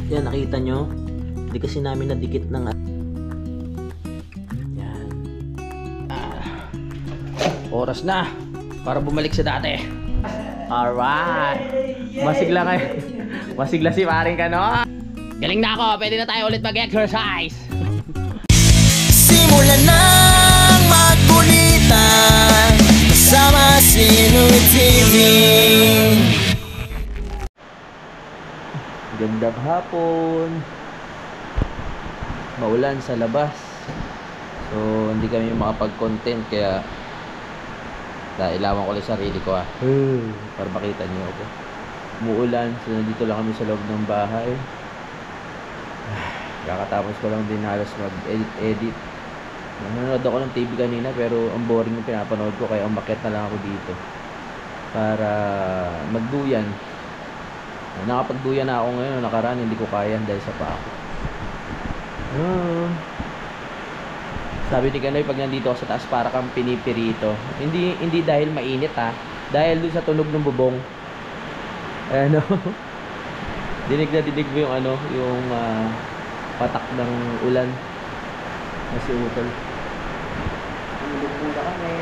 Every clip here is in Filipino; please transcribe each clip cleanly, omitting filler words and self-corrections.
Yan, nakita nyo? Hindi kasi namin nadikit ng... Yan. Oras na para bumalik sa dati. Alright. Masigla kayo. Masigla si paring ka, no? Galing na ako. Pwede na tayo ulit mag-exercise. Simulan ng magkulitan kasama si Nuy TV. Gandang hapon. Maulan sa labas. So, hindi kami makapag-content kaya ilawan ko lang sarili ko para makita niyo ako. Umuulan, so nandito lang kami sa loob ng bahay. Kakatapos ko lang din halos mag-edit. Nanonood ako ng TV kanina pero ang boring yung pinapanood ko kaya umakyat na lang ako dito para magduyan. Nakapagduyan na ako ngayon, nakaraan hindi ko kaya dahil sa paa ko. Sabi ni Kanoy, pag nandito ako sa taas para kang pinipirito. Hindi dahil mainit dahil dun sa tunog ng bubong. Ano? Dinig na dinig mo yung yung patak ng ulan. Kasi utol. Tulog muna kami.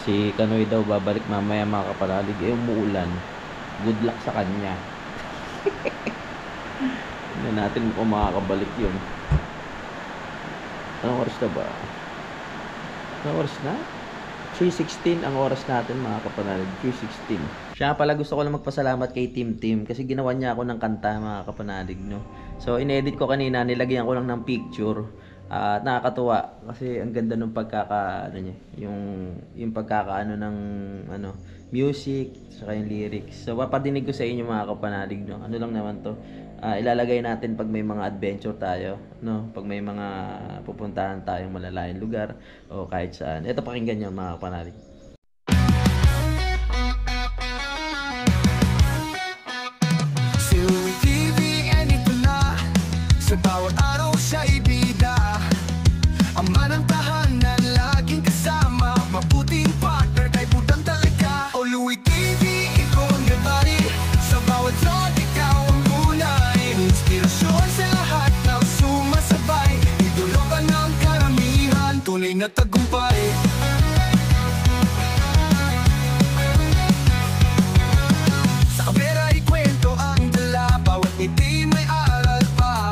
Si Kanoy daw babalik mamaya mga kapalalig. Umuulan. Good luck sa kanya. Hindi natin kung makakabalik yun. Anong oras na ba? Anong oras na? 3:16 ang oras natin mga kapanalig. 3:16. Siya pala gusto ko lang magpasalamat kay Tim kasi ginawa niya ako ng kanta mga kapanalig, no? So inedit ko kanina, nilagyan ko lang ng picture. Nakakatuwa kasi ang ganda ng pagkakaano niya, yung pagkakaano ng music saka yung lyrics. So papadinig ko sa inyo mga kapanalig, no. Ano lang naman to, ilalagay natin pag may mga adventure tayo, no, pag may mga pupuntahan tayong malalayong lugar o kahit saan. Ito, pakinggan niyo mga kapanalig. Si Nuy TV, and ito na sa bawat araw siya ibida. Ama ng tahanan, laging kasama, mabuting partner kay putang talaga. O Nuy TV, ikaw ang gabari, sa bawat lot ikaw ang kulay. Inspirasyon sa lahat na sumasabay, idolo ka ng karamihan, tunay na tagumpay. Sa kamera ikwento ang dala, bawat ngiti may aral pa.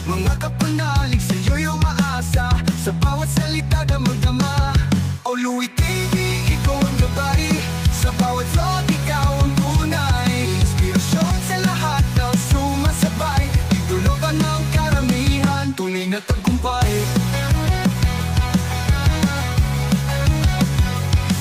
Mga kapanalig sa'yo'y umaasa, sa bawat salita damang-dama. O Nuy TV, ikaw ang gabay, sa bawat lot ikaw ang tunay. Inspirasyon sa lahat ng sumasabay, idolo ka ng karamihan, tunay na tagumpay.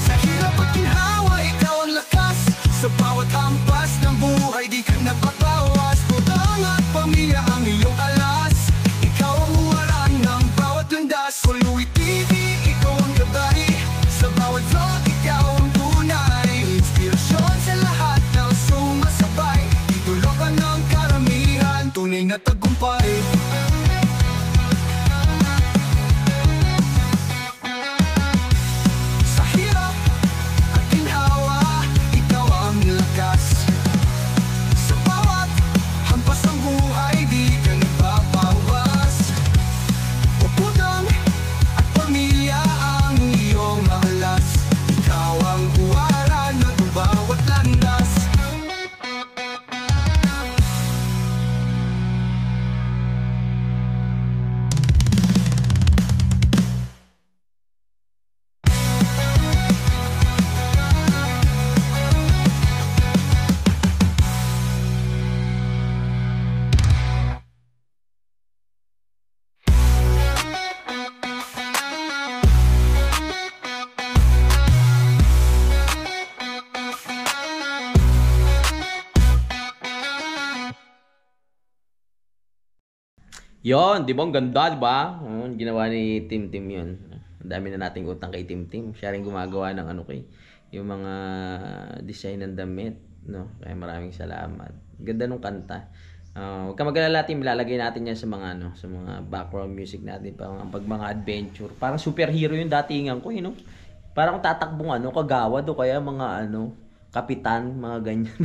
Sa hirap at ginhawa, ikaw ang lakas, sa bawat hampas ng buhay di ka napapawas. Putang at pamilya ang iyong alas, ikaw ang huwaran ng bawat landas. O Nuy TV, ikaw ang gabay, sa bawat vlog ikaw ang tunay. Inspirasyon sa lahat ng sumasabay, idolo ka ng karamihan, tunay na tagumpay. Sa hirap at ginhawa, ikaw ang lakas, sa bawat hampas ng buhay di ka nagpapawas. Yon, di ba? Ang ganda, di ba? Ginawa ni Tim Tim yun. Ang dami na nating utang kay Tim Tim. Siya rin gumagawa ng ano kay yung mga design ng damit, no? Kaya maraming salamat. Ganda nung kanta. Huwag ka mag-alala, Tim, ilalagay natin yan sa mga ano, sa mga background music natin pag mga adventure. Parang superhero yung datingan ko, no? Parang tatakbong ano, kagawad o kaya mga ano, kapitan, mga ganyan.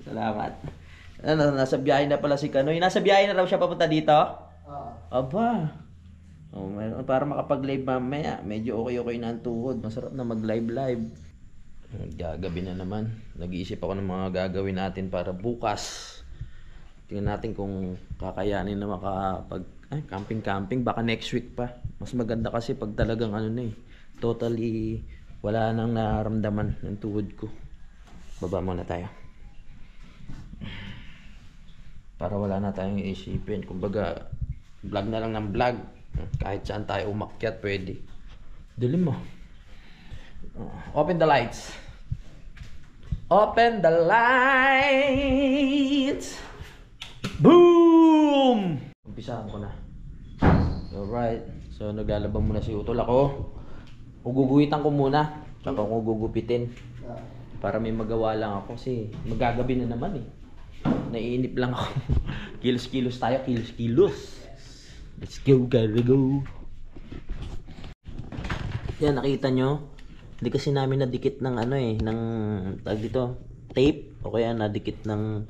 Salamat. Ano, nasa biyahe na pala si Kanoy. Nasa biyahe na raw siya papunta dito? Aba. Oh, para makapag-live mamaya. Medyo okay na ang tuhod. Masarap na mag-live. Gagabi na naman. Nag-iisip ako ng mga gagawin natin para bukas. Tingnan natin kung kakayanin na makapag camping. Baka next week pa. Mas maganda kasi pag talagang ano na eh. Totally wala nang nararamdaman ng tuhod ko. Baba muna tayo. Para wala na tayong isipin. Kumbaga, vlog na lang ng vlog. Kahit saan tayo umakyat, pwede. Dilim mo. Open the lights. Open the lights. Boom! Umpisahan ko na. Alright. So, naglalabang muna si Utol. Ako, uguguhitan ko muna. Tsaka ko gugupitin. Para may magawa lang ako. Kasi magagabi na naman eh. Naiinip lang ako. Kilos tayo. Kilos. Let's go, gotta go. Yan, nakita nyo? Hindi kasi namin nadikit ng ano eh, ng tag dito, tape o kaya nadikit ng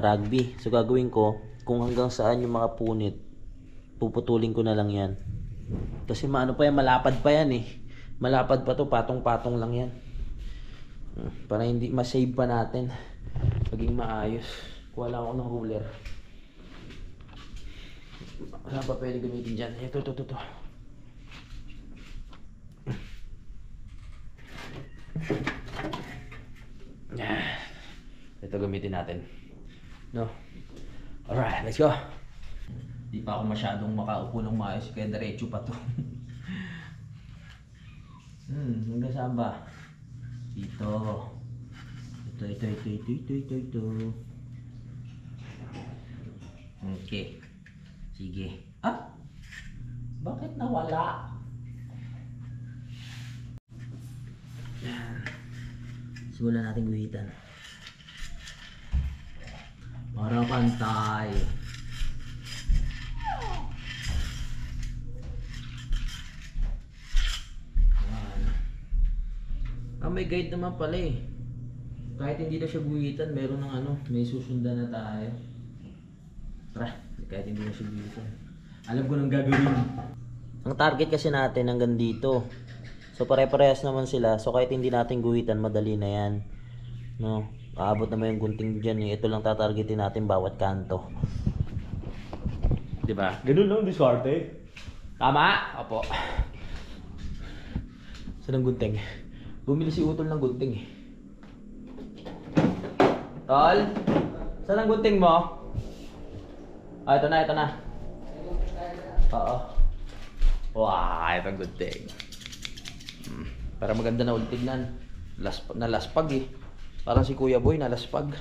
rugby. So gagawin ko, kung hanggang saan yung mga punit, puputulin ko na lang yan. Kasi maano pa yan, malapad pa yan eh. Malapad pa to, patong-patong lang yan. Para hindi ma-save pa natin. Maging maayos. Kuha lang ako ng ruler. Wala ba pwede gamitin dyan? Ito. Ito gamitin natin. No? Alright, let's go. Di pa ako masyadong makaupo ng maayos kaya diretso pa to. Hanggang saan ba? Ito. Okay. Sige. Bakit nawala? Yan. Simulan natin guhitan. Para pantay. May guide naman pala eh. Kahit hindi na siya guhitan, meron ng ano, may susundan na tayo. Tara, kahit hindi na siya guhitan. Alam ko nang gagawin. Ang target kasi natin hanggang dito. So pare-parehas naman sila. So kahit hindi natin guhitan, madali na yan. No? Aabot naman yung gunting dyan eh. Ito lang tatargetin natin bawat kanto. Diba? Ganun lang, diskarte. Tama? Opo. Saan ang gunting? Bumili si Utol ng gunting eh. Tol? Saan ang gunting mo? Ito na. Oo. Wow, ito ang gunting. Para maganda na ulit tignan. Nalaspag eh. Parang si Kuya Boy nalaspag.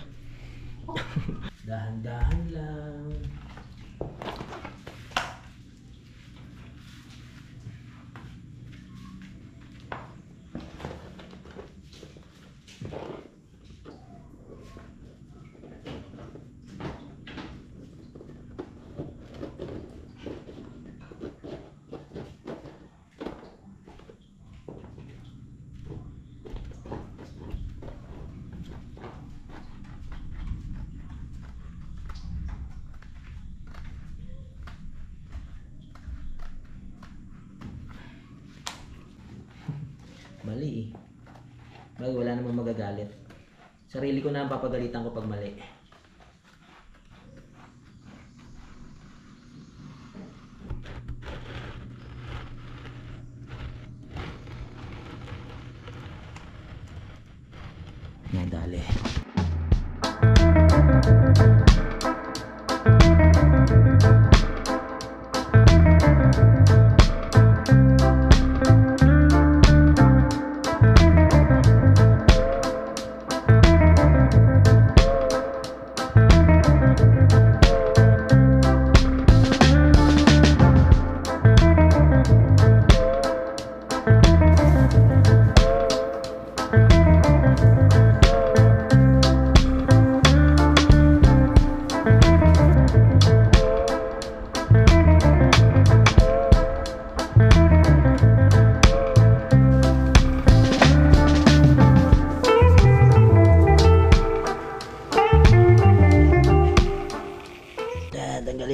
Dahan-dahan lang. Mali eh. Wala namang magagalit. Sarili ko na ang papagalitan ko pag mali. Nadali.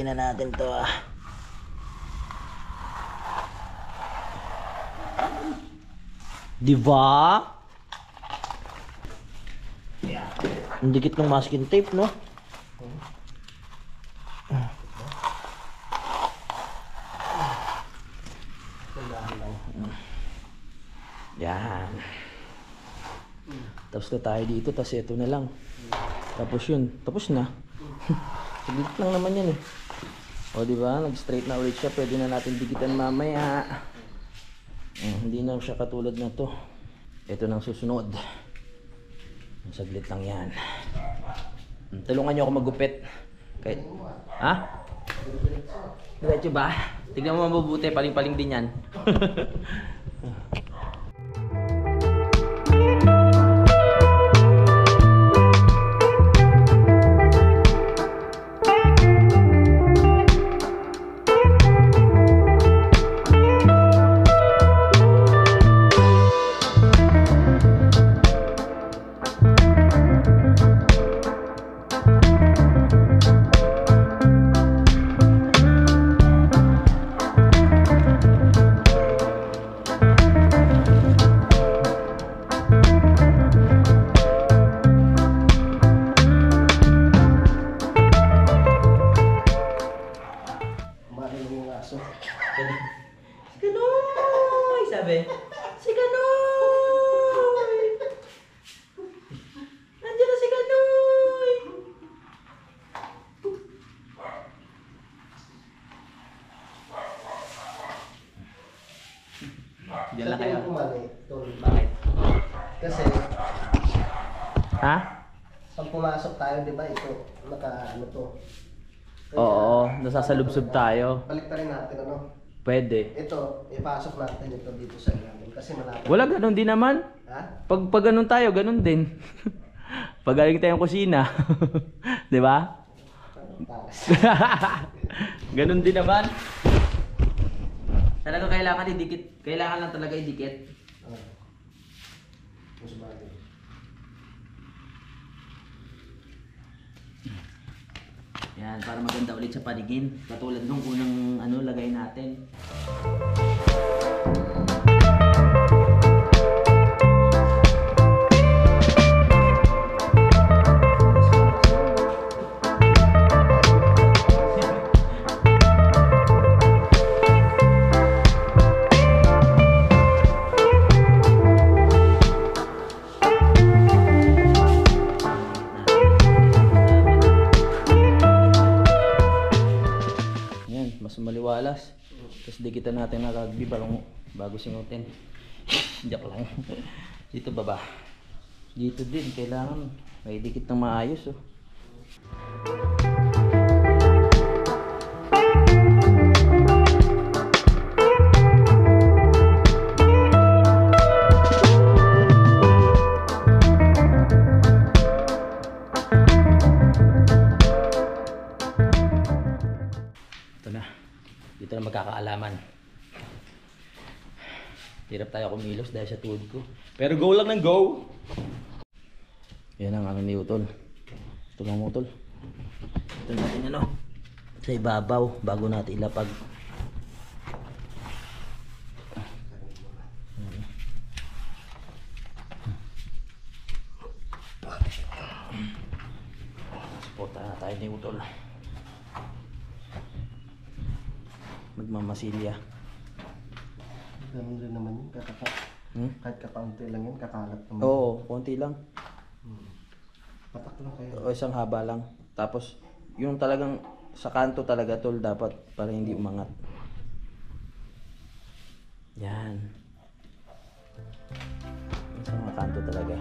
Tanggalin na natin to ah. Diba? Ang dikit ng masking tape, no? Yan. Tapos na tayo dito, tapos ito na lang. Tapos yun, tapos na. Saglit lang naman yan eh. O diba, nag-straight na ulit siya. Pwede na natin dikitan mamaya. Hindi na siya katulad na to. Ito nang susunod. Saglit lang yan. Tulungan niyo ako magupit. Kahit... Ha? Diretso ba? Tignan mo mabubuti, paling-paling din yan. Si Kanoy! Sabi. Si Kanoy! Nandiyan na si Kanoy! Diyan lang kayo. Bakit? Kasi, Ha? pag pumasok tayo, di ba, ito, ano to. Oo, nasasalubsob tayo. Balik pa rin natin, ano. Pwede. Ito, ipasok natin ito dito sa ilalim. Kasi malapit. Wala, ganun din naman. Ha? Pag ganun tayo, ganun din. Pag galing tayong kusina. Di ba? Talas. Ganun din naman. Talaga kailangan idikit. Kailangan lang talaga idikit. Mas bagay. Yan, para maganda ulit sa paningin. Katulad nung unang lagay natin. Mas maliwalas. Tapos dikitan natin na rugby bago sinutin. Joke lang. Dito baba. Dito din kailangan may dikit ng maayos oh. Dito na magkakaalaman. Hirap tayo kumilos dahil sa tuhod ko. Pero go lang ng go! Yan ang ni Utol. Ito lang Utol. Ito natin sa ibabaw bago natin ilapag. Supportan na tayo ni Utol. Magmamasilya. Ganun rin naman yun, kahit kakaunti lang yun, kakalat naman. Oo, konti lang. Patak lang kayo. O isang haba lang. Tapos, yung talagang sa kanto talaga tol, dapat para hindi umangat. Yan. Sa mga kanto talaga.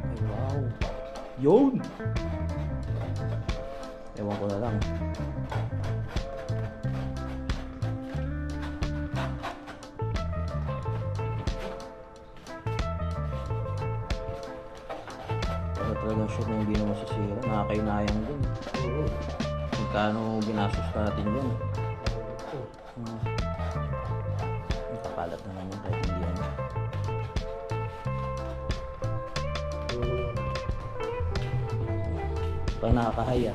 Ay, wow. Yun! Ewan ko na lang. Talagang sure na hindi na masisira. Nakakainayang dun. Magkano ginastos natin dyan. Nakapalat naman yun kahit hindi ano. Parang nakakahaya.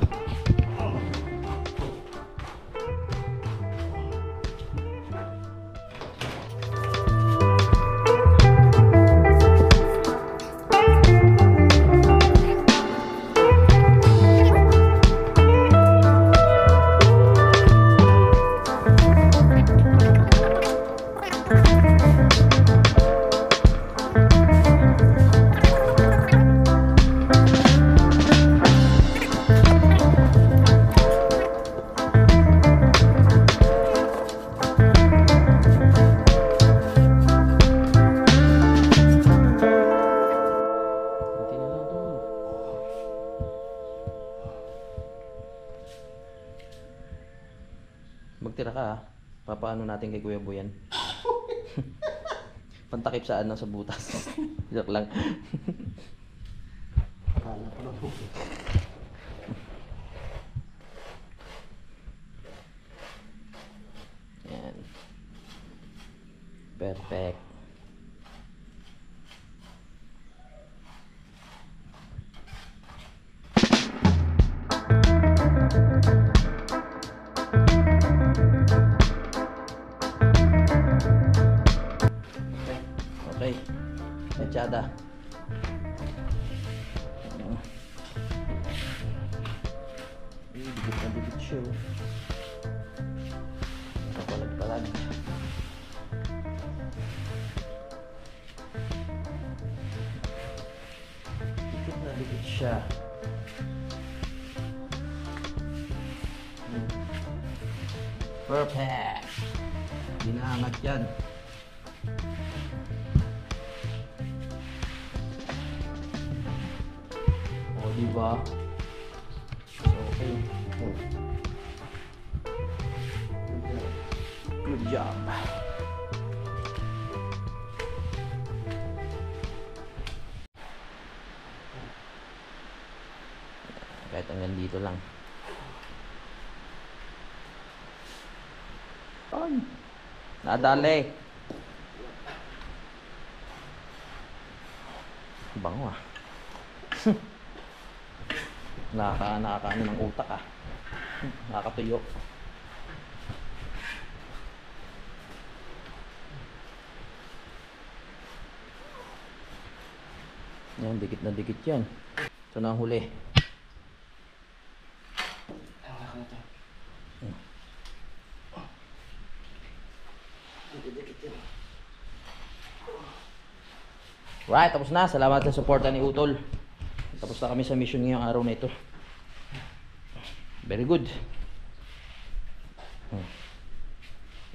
magtira ka ha. Papaano natin kay Kuya Boyan. Pantakip sa ano, sa butas. Joke lang. Akala ko lang. Yan. Perfect. Okay. Machada. Dikit na dikit siya. Palag-palag. Dikit na dikit siya. Perfect. Dinaangat yan. O, diba? So, okay. Good job. Kahit hanggang dito lang. Ay, nadali. Bango ah. Nakakaano ng utak ah. Nakakatuyo. Yan, dikit na dikit yan. Ito na ang huli. Right, tapos na. Salamat sa suporta ni Utol. Tapos na kami sa mission ngayong araw na ito. Very good.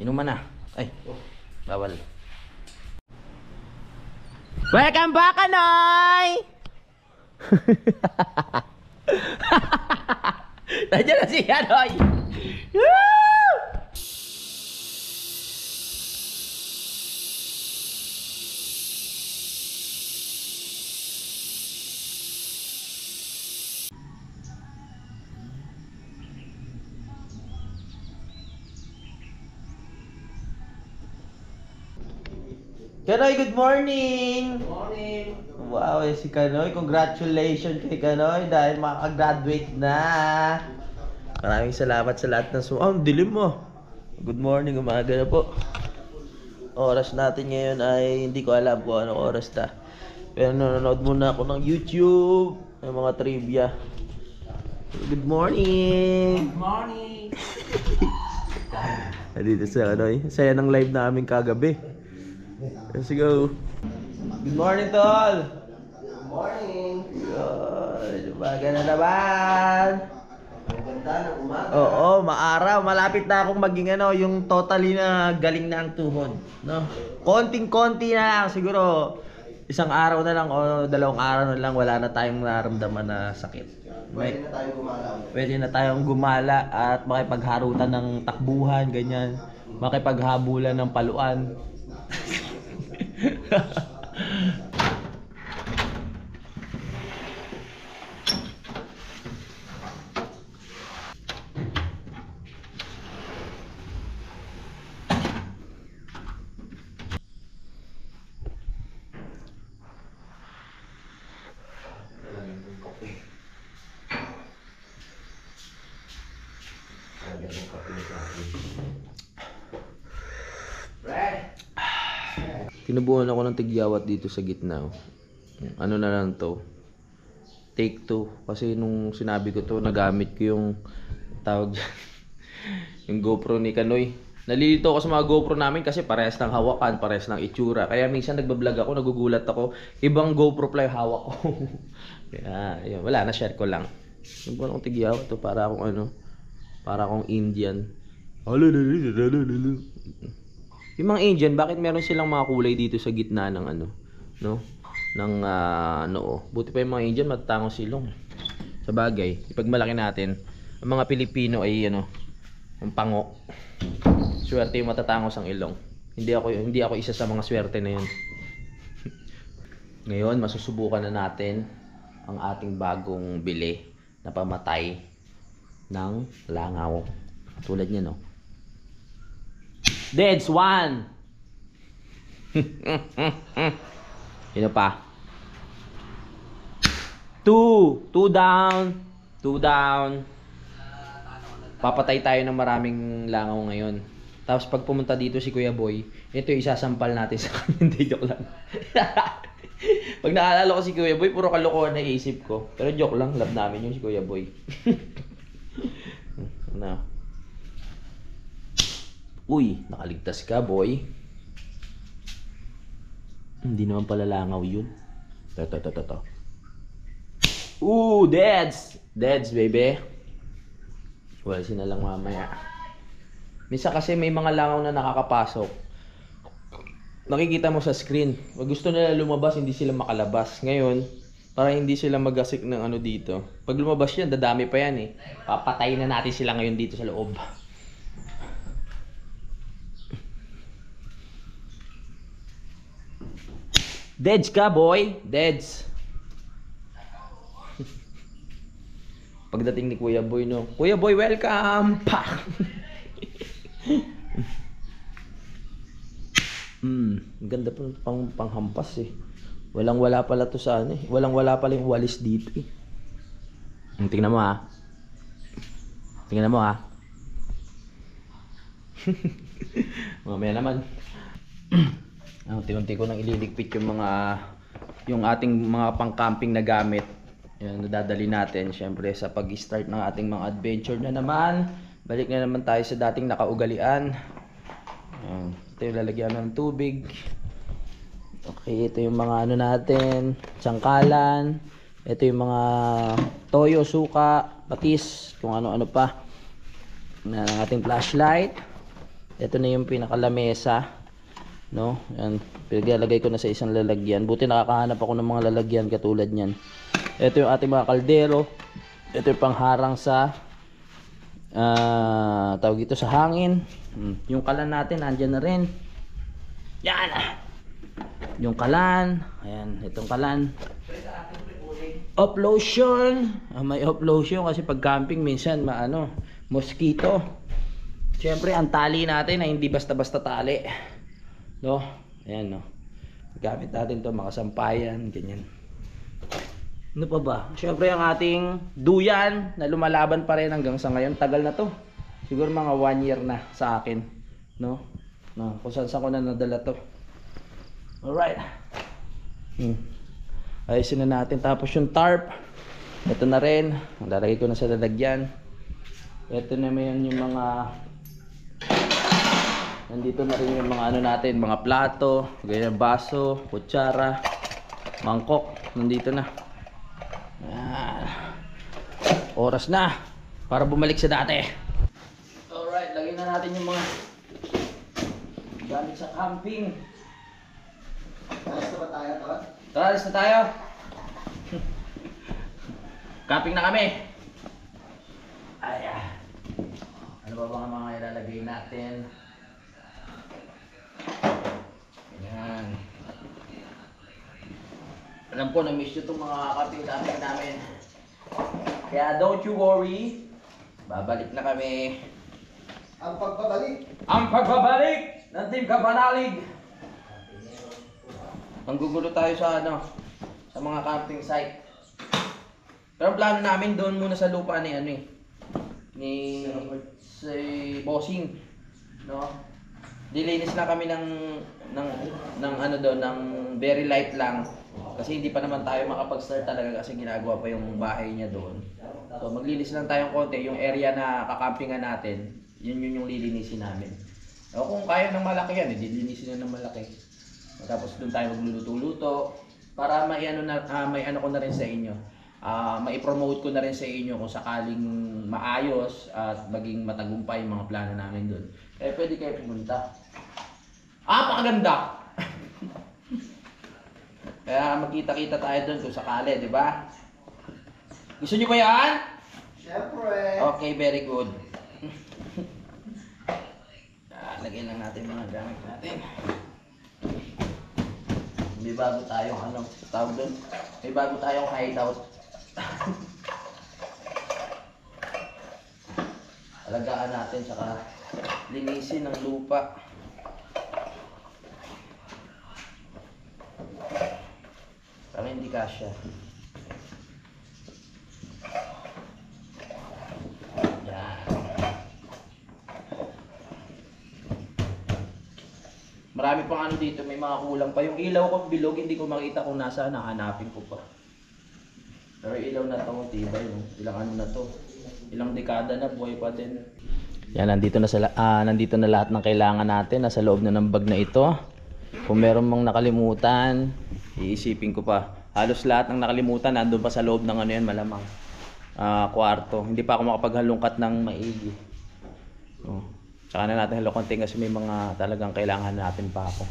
Inuman na. Ay, bawal. Welcome back, Anoy! Nandiyan na si Anoy! Woo! Kanoy, good morning! Morning! Wow, si Kanoy. Congratulations kay Kanoy dahil makaka-graduate na. Maraming salamat sa lahat ng ang dilim mo. Good morning, umaga na po. Oras natin ngayon ay hindi ko alam kung anong oras na. Pero nanonood muna ako ng YouTube, ng mga trivia. Good morning! Good morning! Dito sa Kanoy. Saya ng live namin kagabi. Let's go. Good morning, Tol. Good morning! Good. Umaga na naman. Ang ganda ng umaga. Oo, maaraw. Malapit na akong maging yung totally na galing na ang tuhod. No? Konting-konti na lang. Siguro, isang araw na lang o 2 araw na lang, wala na tayong nararamdaman na sakit. Pwede na tayong gumala. Pwede na tayong gumala at makipagharutan ng takbuhan, ganyan. Makipaghabulan ng paluan. Tinubuhan ako ng tigyawat dito sa gitna. Ano na lang to? Take 2. Kasi nung sinabi ko to, nagamit ko yung tawag dyan. Yung GoPro ni Kanoy. Nalilito ako sa mga GoPro namin kasi parehas ng hawakan, parehas ng itsura. Kaya minsan nagbablog ako, nagugulat ako. Ibang GoPro pala yung hawak ko. Kaya, yun, wala, na-share ko lang. Tinubuhan akong tigyawat to para akong para akong Indian. Yung mga Indian, bakit meron silang mga kulay dito sa gitna ng no? Ng noo. Buti pa yung mga Indian matatangos silong. Sa bagay, ipagmalaki natin, ang mga Pilipino ay Ang pango. Swerte yung matatangos ang ilong. Hindi ako isa sa mga swerte na yun. Ngayon, masusubukan na natin ang ating bagong bili na pamatay ng langaw. Tulad niya, no? Deads 1! Sino pa? 2 down. 2 down. Papatay tayo ng maraming langaw ngayon. Tapos pag pumunta dito si Kuya Boy, ito yung isasampal natin sa kanya. Hindi, joke lang. Pag naalala ko si Kuya Boy, puro kalokohan na iisip ko. Pero joke lang, love namin yung si Kuya Boy. Ano? Uy, nakaligtas ka, boy. Hindi naman pala langaw yun. To. Ooh, deads! Deads, baby. Walisin na lang mamaya. Minsan kasi may mga langaw na nakakapasok. Nakikita mo sa screen. Pag gusto nila lumabas, hindi sila makalabas. Ngayon, para hindi sila magasik ng ano dito. Pag lumabas yan, dadami pa yan eh. Papatayin na natin sila ngayon dito sa loob. Deads ka, boy. Deads. Pagdating ni Kuya Boy, no? Kuya Boy, welcome! Pa! Ganda pa panghampas eh. Walang-wala pala to sa ano eh. Walang-wala pala yung walis dito eh. Tingnan mo ha. Tingnan mo ha. Mamaya naman. Unti-unti ko nang ililigpit yung ating mga pang-camping na gamit. Yan, nadadali natin syempre sa pag-start ng ating mga adventure na naman. Balik na naman tayo sa dating nakaugalian. Yan, ito yung lalagyan ng tubig. Okay, ito yung mga ano natin, tsangkalan. Ito yung mga toyo, suka, patis, kung ano-ano pa. Na ng ating flashlight. Ito na yung pinakalamesa, no? Yan, pinaglalagay ko na sa isang lalagyan. Buti nakakahanap ako ng mga lalagyan katulad niyan. Ito yung ating mga kaldero. Ito yung pangharang sa tawag ito sa hangin. Yung kalan natin nandiyan na rin. Yan. Yung kalan, ayan, itong kalan. Off lotion. May off lotion kasi pag camping minsan mosquito. Siyempre ang tali natin ay hindi basta-basta tali. No? Ayan, no. Gamit natin 'to, makasampayan, ganyan. Ano pa ba? Siyempre ang ating duyan na lumalaban pa rin hanggang sa ngayon. Tagal na 'to. Siguro mga 1 year na sa akin, no? No, kung saan ko na nadala 'to. Alright. Ayusin na natin. Tapos yung tarp. Ito na rin. Lalagay ko na sa lalagyan. Ito naman yung mga nandito na rin yung mga ano natin. Mga plato. Ganyan, baso. Kutsara. Mangkok. Nandito na. Oras na. Para bumalik sa dati. Alright. Lagay na natin yung mga gamit sa camping. Alas na ba tayo, Tol? Tara, alis na tayo. Camping na kami. Ay, ano ba ang mga ilalagay natin? Ayan. Alam ko, na-miss nyo itong mga camping namin. Kaya don't you worry. Babalik na kami. Ang pagbabalik. Ang pagbabalik ng Team Kapanalig. Manggugulo tayo sa sa mga camping site. Pero ang plano namin doon muna sa lupa ni si Bossing, no? Dilinis na kami ng very light lang kasi hindi pa naman tayo makapag-start talaga kasi ginagawa pa yung bahay niya doon. So maglinis lang tayong konti, yung area na kakampingan natin, yun yung lilinisin namin. O kung kaya ng malaki yan, dilinisin na ng malaki. Tapos doon tayo magluluto-luto para may ano ko na rin sa inyo. Mai-promote ko na rin sa inyo kung sakaling maayos at maging matagumpay yung mga plano namin doon. Kaya pwede kayo pumunta. Pakaganda! Kaya magkita-kita tayo doon kung sakali, di ba? Gusto niyo ba yan? Siyempre. Okay, very good. Lagyan lang natin mga gamit natin. May bago tayong ano, tawag doon. May bago tayong hideout. Alagaan natin saka linisin ng lupa. Para hindi kasya. Yan. Marami pang ano dito, may mga kulang pa. Yung ilaw ko bilog, hindi ko makita kung nasaan, hahanapin ko pa. Pero ilaw na to, tibay no. Ilang ano na to. Ilang dekada na, buhay pa din. Yan, nandito na lahat ng kailangan natin. Nasa loob na ng bag na ito. Kung meron mang nakalimutan, iisipin ko pa. Halos lahat ng nakalimutan, nandun pa sa loob ng ano yan, malamang. Kwarto. Hindi pa ako makapaghalongkat ng maigi. Oh. Tsaka na natin halokonting kasi may mga talagang kailangan natin pa ako.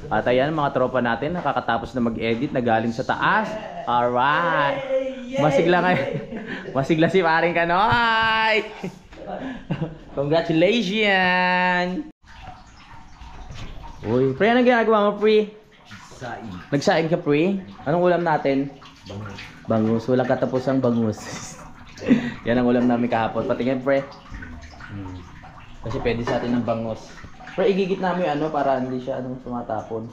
At ayan, mga tropa natin, nakakatapos na mag-edit na galing sa taas. Alright! Masigla kayo. Masigla si paring Kanoy! Congratulations! Uy, pre, anong ginagawa mo, pre? Saing. Nagsaing ka, pre? Anong ulam natin? Bangus. Bangus. Walang katapusang bangus. Yan ang ulam namin kahapon. Patingin, pre. Kasi pwede sa atin ng bangus. Pre, igigit namin yung ano para hindi siya tumatapon.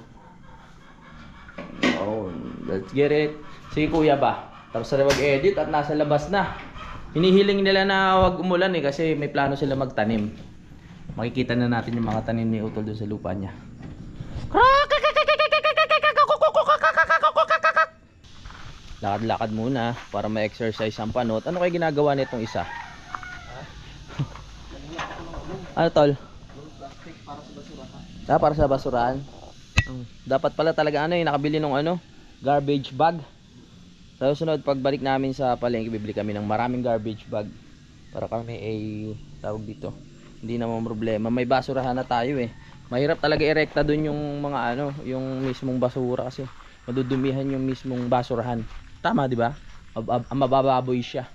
Oh, let's get it. Sige, kuya ba? Tapos na mag-edit at nasa labas na. Hinihiling nila na wag umulan kasi may plano sila magtanim. Makikita na natin yung mga tanim ni Utol doon sa lupa niya. Lakad-lakad muna para ma-exercise ang panot. Ano kayo ginagawa nitong isa? Ano, tol? Para sa basurahan. Dapat pala talaga nakabili ng garbage bag. Sa susunod pagbalik namin sa palengke, bibili kami ng maraming garbage bag para kami tawag dito. Hindi naman problema. May basurahan na tayo eh. Mahirap talaga irekta doon yung mga yung mismong basura kasi madudumihan yung mismong basurahan. Tama, di ba? Mabababoy siya.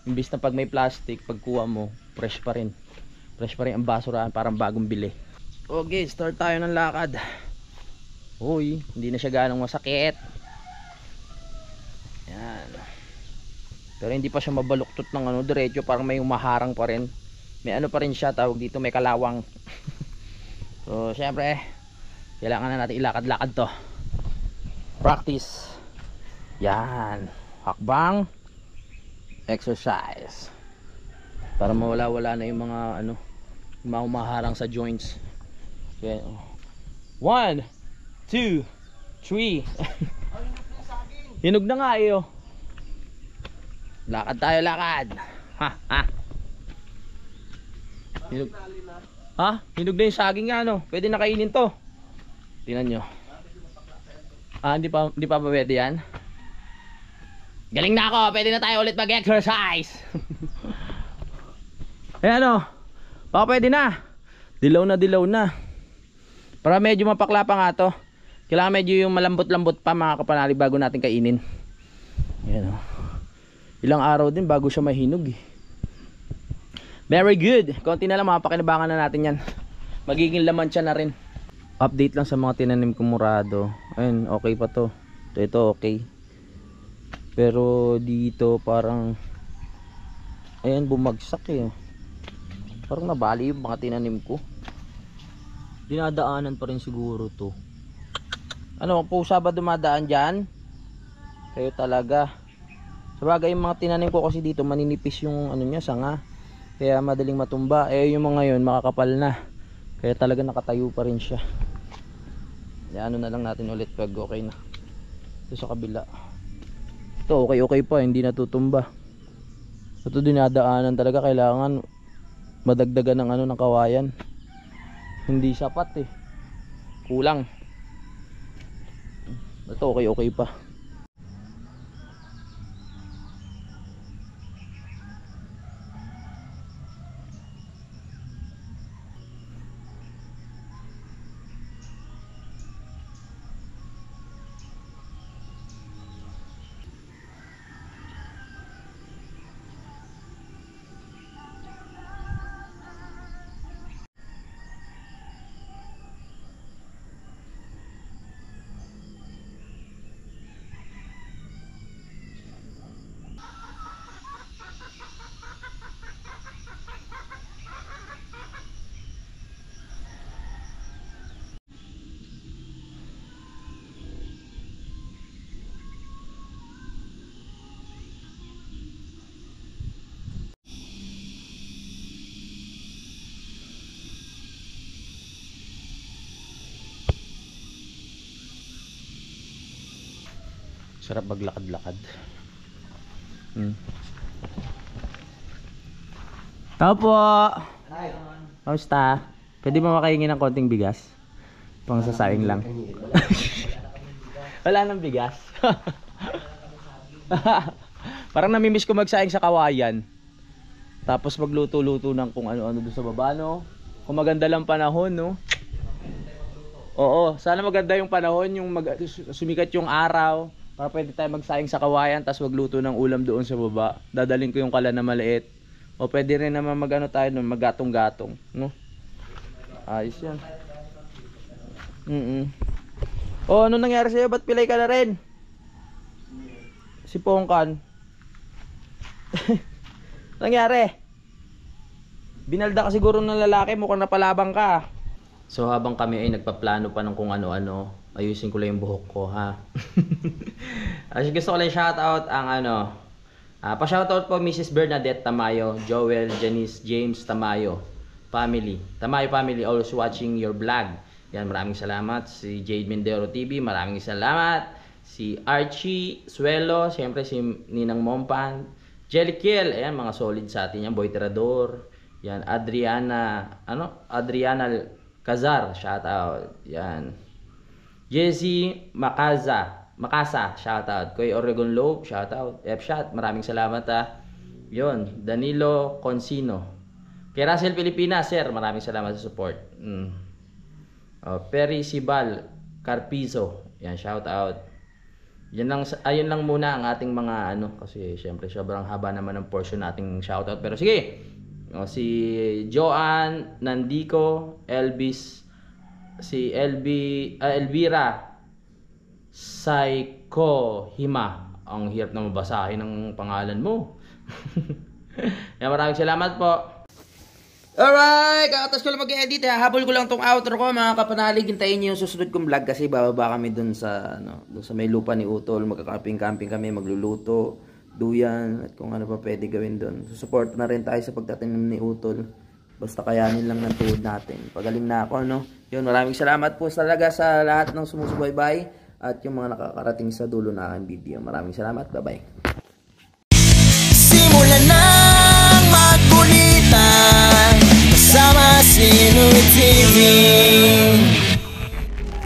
Imbis na pag may plastic, pagkuha mo, fresh pa rin. Fresh pa rin ang basurahan, parang bagong bili. Okay, start tayo ng lakad. Uy, hindi na siya ganong masakit. Yan. Pero hindi pa siya mabaluktot ng diretso, parang may umaharang pa rin. May pa rin siya, tawag dito, may kalawang. So, syempre, kailangan na natin ilakad-lakad to. Practice. Yan. Hakbang. Exercise. Para mawala-wala na yung mga yung mga umaharang sa joints. Okay. 1, 2, 3. Hinog na nga Lakad tayo, lakad. Ha. Hinog. Ha? Hinog na yung saging nga Pwede na kainin to. Tingnan nyo. Hindi pa pwede yan. Galing na ako. Pwede na tayo ulit mag-exercise. Baka pwede na. Dilaw na. Para medyo mapakla pa nga to. Kailangan medyo yung malambot-lambot pa mga kapanali bago natin kainin. Yan Ilang araw din bago siya mahinog Very good. Konti na lang, mapakinabangan na natin yan. Magiging laman siya na rin. Update lang sa mga tinanim kong murado. Ayun, okay pa to. Ito okay. Pero dito parang ayan, bumagsak Parang nabali yung mga tinanim ko. Dinadaanan pa rin siguro to. Pusa ba dumadaan dyan? Kayo talaga. Sabagay yung mga tinanim ko kasi dito maninipis yung niya, sanga. Kaya madaling matumba. Yung mga yun makakapal na. Kaya talaga nakatayo pa rin siya. Na lang natin ulit pag okay na. Ito sa kabila. Ito okay pa, hindi natutumba. Ito dinadaanan talaga, kailangan madagdagan ng ng kawayan. Hindi sapat Kulang. Ito okay pa. Sarap maglakad-lakad. Tao po! Kamusta? Pwede ba makahingi ng konting bigas? Pang sasaing lang. Wala nang bigas. Parang namimiss ko magsaing sa kawayan. Tapos magluto-luto ng kung ano-ano doon sa baba, no? Kung maganda lang panahon, no? Oo, sana maganda yung panahon, yung sumikat yung araw. Para pwede tayo magsaing sa kawayan, tapos magluto ng ulam doon sa baba. Dadaling ko yung kalan na maliit. O pwede rin naman magano tayo doon, maggatong-gatong, no? Ayos yan. O, ano nangyari sa'yo? Ba't pilay ka na rin? Si Pongkan. Nangyari? Binalda ka siguro ng lalaki, mukhang napalabang ka. So habang kami ay nagpaplano pa ng kung ano-ano, ayusin ko lang yung buhok ko, ha. Gusto ko lang shoutout ang pa-shoutout po Mrs. Bernadette Tamayo, Joel, Janice, James Tamayo family. Tamayo family always watching your vlog. Yan, maraming salamat. Si Jade Mendero TV, maraming salamat. Si Archie Suelo, siyempre si Ninang Mompan, Jellykill, ayan, mga solid sa atin yan. Boy Tirador, yan, Adriana Kazar, shout out. Yan. Jesse Makasa, shout out. Koy Oregon Lope, shout out. F-shot, maraming salamat, ha. Yon, Danilo Consino. Kay Russell Pilipinas, sir, maraming salamat sa support. Perry Sibal Carpizo, yan, shout out. Ayun lang muna ang ating mga kasi syempre sobrang haba naman ng portion nating shout out. Pero sige. Si Joan Nandico, Elvis, si Elvira Saiko Hima. Ang hirap na mabasahin ng pangalan mo. Yan, maraming salamat po. Alright, kakatas ko lang mag-edit. Habol ko lang tong outro ko, mga kapanalig. Hintayin nyo yung susunod kong vlog kasi bababa kami dun sa may lupa ni Utol. Magkakamping-camping kami, magluluto, duyan, at kung ano pa pwede gawin dun. Support na rin tayo sa pagtatanim ni Utol. Basta kayanin lang ng tuhod natin. Pagaling na ako, no? Yun, maraming salamat po talaga sa lahat ng sumusubaybay at yung mga nakakarating sa dulo na aking video. Maraming salamat, bye-bye. Simulan nang magbulitan kasama si Louie TV.